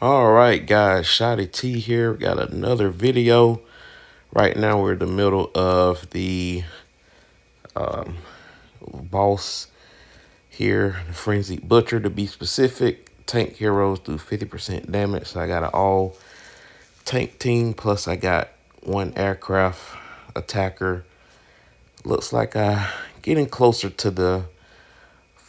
All right, guys, Shotty T here. We got another video. Right now, we're in the middle of the boss here, the Frenzied Butcher to be specific. Tank heroes do 50% damage. So I got an all tank team, plus I got one aircraft attacker. Looks like I getting closer to the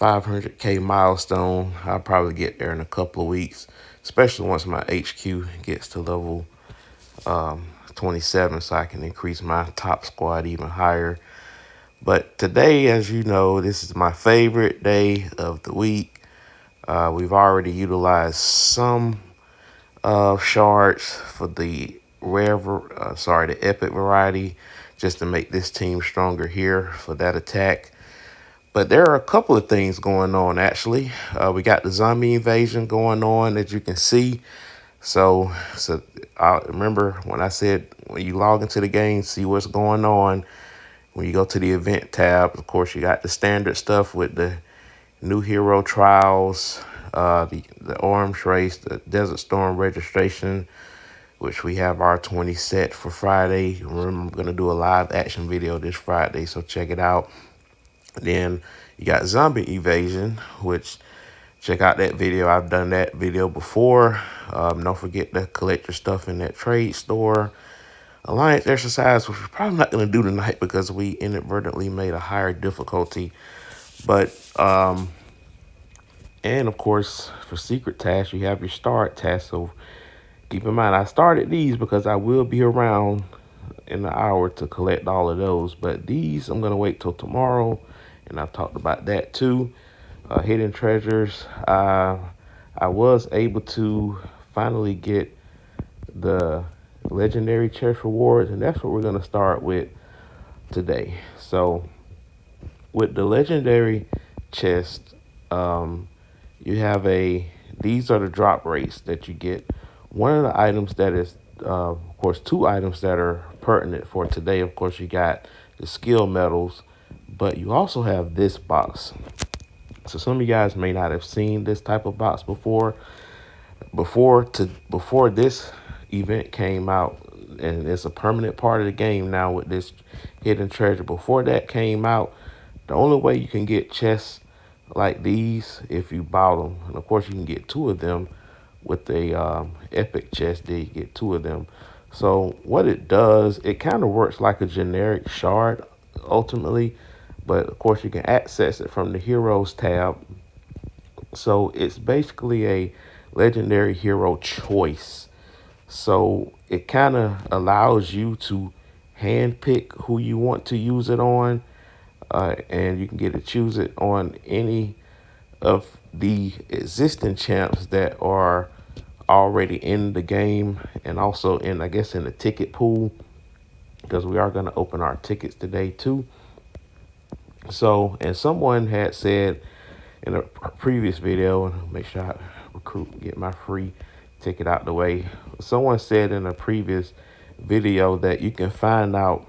500K milestone. I'll probably get there in a couple of weeks, especially once my HQ gets to level 27, so I can increase my top squad even higher. But today, as you know, this is my favorite day of the week. We've already utilized some shards for the the epic variety, just to make this team stronger here for that attack. But there are a couple of things going on actually. We got the zombie invasion going on, as you can see. So I remember when I said when you log into the game, see what's going on. When you go to the event tab, of course, you got the standard stuff with the new hero trials, the orange race, the Desert Storm registration, which we have our 20 set for Friday. Remember, I'm gonna do a live action video this Friday, so check it out. Then you got zombie evasion, which check out that video. I've done that video before. Don't forget to collect your stuff in that trade store. Alliance exercise, which we're probably not going to do tonight because we inadvertently made a higher difficulty. But, and of course, for secret tasks, you have your start tasks. So keep in mind, I started these because I will be around in an hour to collect all of those. But these, I'm going to wait till tomorrow. And I've talked about that too. Hidden treasures. I was able to finally get the legendary chest rewards, and that's what we're going to start with today. So with the legendary chest, you have these are the drop rates that you get. One of the items that is, of course, two items that are pertinent for today. Of course, you got the skill medals, but you also have this box. So some of you guys may not have seen this type of box before. Before this event came out, and it's a permanent part of the game now with this hidden treasure. Before that came out, the only way you can get chests like these if you buy them, and of course you can get two of them with the epic chest. There you get two of them. So what it does, it kind of works like a generic shard ultimately, but of course you can access it from the heroes tab. So it's basically a legendary hero choice. So it kind of allows you to handpick who you want to use it on, and you can get to choose it on any of the existing champs that are already in the game, and also in, I guess, in the ticket pool, because we are going to open our tickets today too. So, and someone had said in a previous video, and make sure I recruit, get my free ticket out the way. Someone said in a previous video that you can find out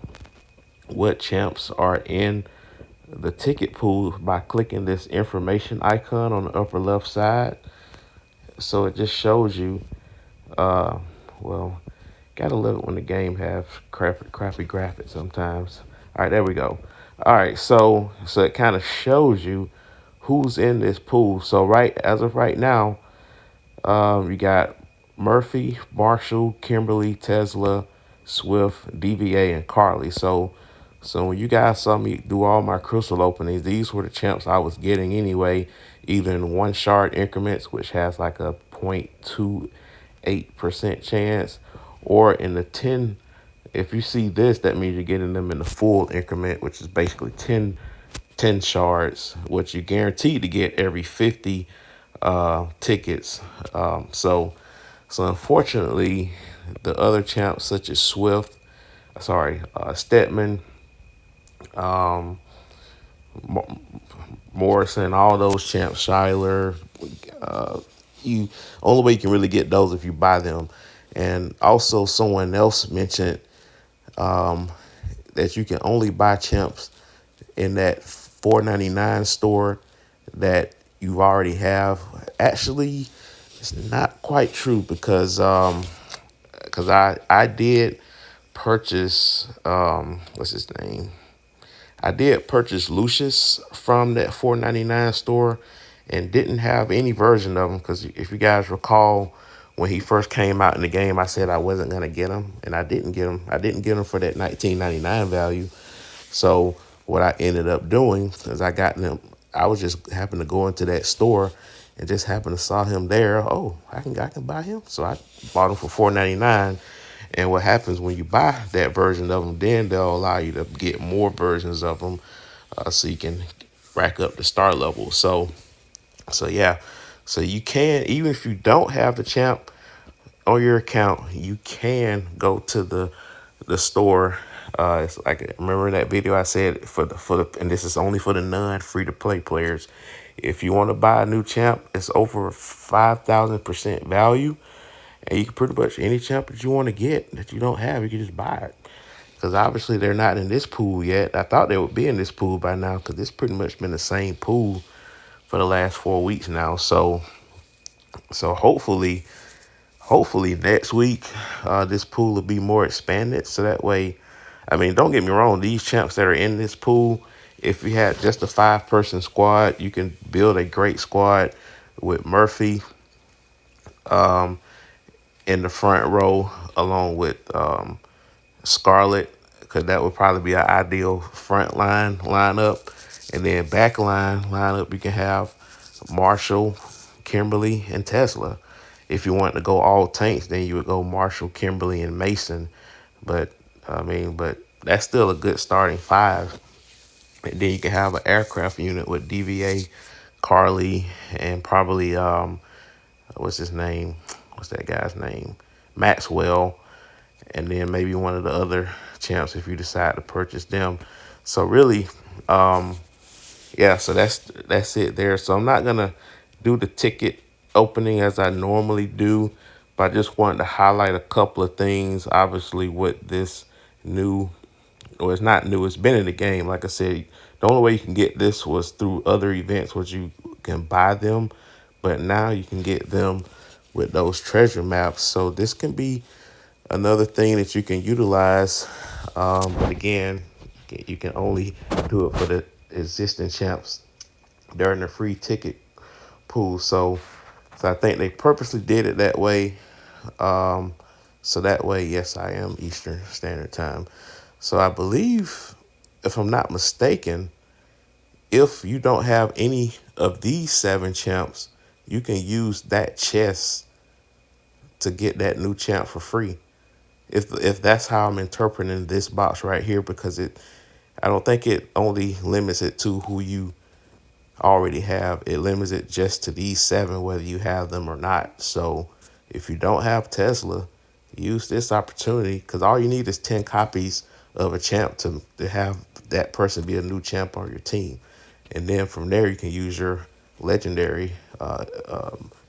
what champs are in the ticket pool by clicking this information icon on the upper left side. So it just shows you, well, gotta love it when the game have crappy graphics sometimes. All right, there we go. All right, so it kind of shows you who's in this pool. So as of right now, you got Murphy, Marshall, Kimberly, Tesla, Swift, DVA, and Carly. So when you guys saw me do all my crystal openings, these were the champs I was getting anyway, either in one shard increments, which has like a 0.28% chance, or in the 10. If you see this, that means you're getting them in the full increment, which is basically 10 shards, which you guaranteed to get every 50 tickets. So unfortunately, the other champs such as Stedman, um, Morrison, all those champs, Shiler, you only way you can really get those if you buy them. And also someone else mentioned that you can only buy champs in that 4.99 store that you already have. Actually, It's not quite true because I did purchase what's his name? I did purchase Lucius from that 4.99 store and didn't have any version of him because if you guys recall, when he first came out in the game, I said I wasn't gonna get him, and I didn't get him. I didn't get him for that 19.99 value. So what I ended up doing is I got them. I was just happened to go into that store and just happened to saw him there. Oh, I can buy him. So I bought him for 4.99. And what happens when you buy that version of them, then they'll allow you to get more versions of them, so you can rack up the star level. So yeah, so you can, even if you don't have the champ on your account, you can go to the store. It's like, remember that video I said and this is only for the non free to play players. If you want to buy a new champ, it's over 5,000% value, and you can pretty much any champ that you want to get that you don't have, you can just buy it. Because obviously they're not in this pool yet. I thought they would be in this pool by now because it's pretty much been the same pool for the last 4 weeks now. So hopefully next week, this pool will be more expanded. So that way, I mean, don't get me wrong, these champs that are in this pool, if you had just a 5-person squad, you can build a great squad with Murphy in the front row along with Scarlet, because that would probably be an ideal front line lineup. And then back line lineup, you can have Marshall, Kimberly, and Tesla. If you want to go all tanks, then you would go Marshall, Kimberly, and Mason. But but that's still a good starting five. And then you can have an aircraft unit with DVA, Carly, and probably what's his name? What's that guy's name? Maxwell, and then maybe one of the other champs if you decide to purchase them. So really, yeah, so that's it there. So I'm not gonna do the ticket opening as I normally do, but I just wanted to highlight a couple of things. Obviously, with this new, well, it's not new, it's been in the game. Like I said, the only way you can get this was through other events, which you can buy them, but now you can get them with those treasure maps. So this can be another thing that you can utilize. But again, you can only do it for the existing champs during the free ticket pool. So I think they purposely did it that way. So that way, yes, I am Eastern Standard Time. So I believe, if I'm not mistaken, if you don't have any of these 7 champs, you can use that chest to get that new champ for free. If that's how I'm interpreting this box right here, because I don't think it only limits it to who you already have. It limits it just to these 7, whether you have them or not. So if you don't have Tesla, use this opportunity, because all you need is 10 copies of a champ to have that person be a new champ on your team. And then from there, you can use your legendary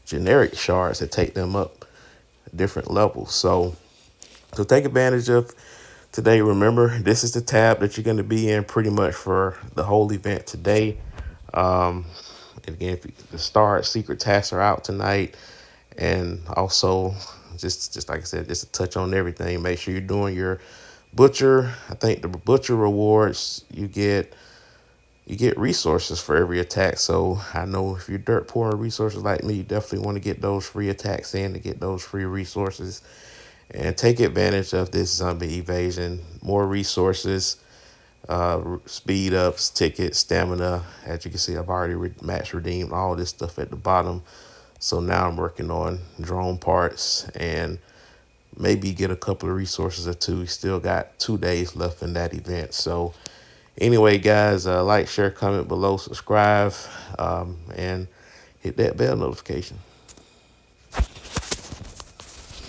generic shards to take them up different levels. So take advantage of today. Remember, this is the tab that you're going to be in pretty much for the whole event today. And again, the Star Secret tasks are out tonight. And also, just like I said, just to touch on everything, make sure you're doing your butcher. I think the butcher rewards, you get resources for every attack. So I know if you're dirt poor on resources like me, you definitely want to get those free attacks in to get those free resources and take advantage of this zombie evasion. More resources, speed ups, tickets, stamina. As you can see, I've already max redeemed all this stuff at the bottom. So now I'm working on drone parts and maybe get a couple of resources or two. Still got 2 days left in that event. So anyway, guys, like, share, comment below, subscribe, and hit that bell notification.